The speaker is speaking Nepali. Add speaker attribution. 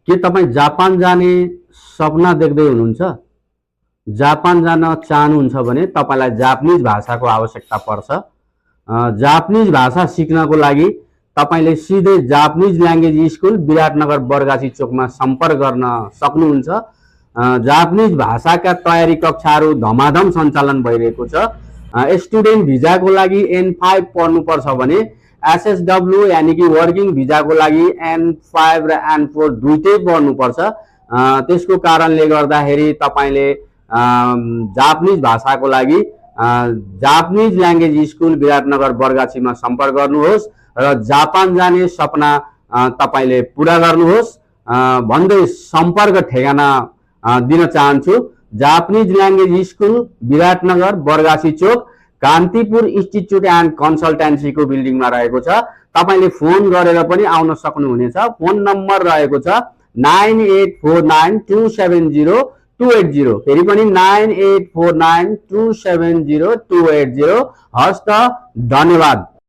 Speaker 1: के तपाईँ जापान जाने सपना देख्दै हुनुहुन्छ? जापान जान चाहनुहुन्छ भने तपाईँलाई जापानिज भाषाको आवश्यकता पर्छ। जापानिज भाषा सिक्नको लागि तपाईँले सिधै Japanese language school Biratnagar Bargachhi चोकमा सम्पर्क गर्न सक्नुहुन्छ। जापानिज भाषाका तयारी कक्षाहरू धमाधम सञ्चालन भइरहेको छ। स्टुडेन्ट भिजाको लागि N5 पढ्नुपर्छ भने SSW यानि कि वर्किङ भिजाको लागि N5 र N4 दुईटै पढ्नुपर्छ। त्यसको कारणले गर्दाखेरि तपाईँले जापानिज भाषाको लागि जापानिज ल्याङ्ग्वेज स्कुल विराटनगर बरगाछीमा सम्पर्क गर्नुहोस् र जापान जाने सपना तपाईँले पुरा गर्नुहोस् भन्दै सम्पर्क ठेगाना दिन चाहन्छु। Japanese language school Biratnagar Bargachhi चोक कान्तिपुर इन्स्टिच्युट एन्ड कन्सल्टेन्सीको बिल्डिङमा रहेको छ। तपाईँले फोन गरेर पनि आउन सक्नुहुनेछ। फोन नम्बर रहेको छ 9849270280। फेरि पनि 9849270280। हस् त, धन्यवाद।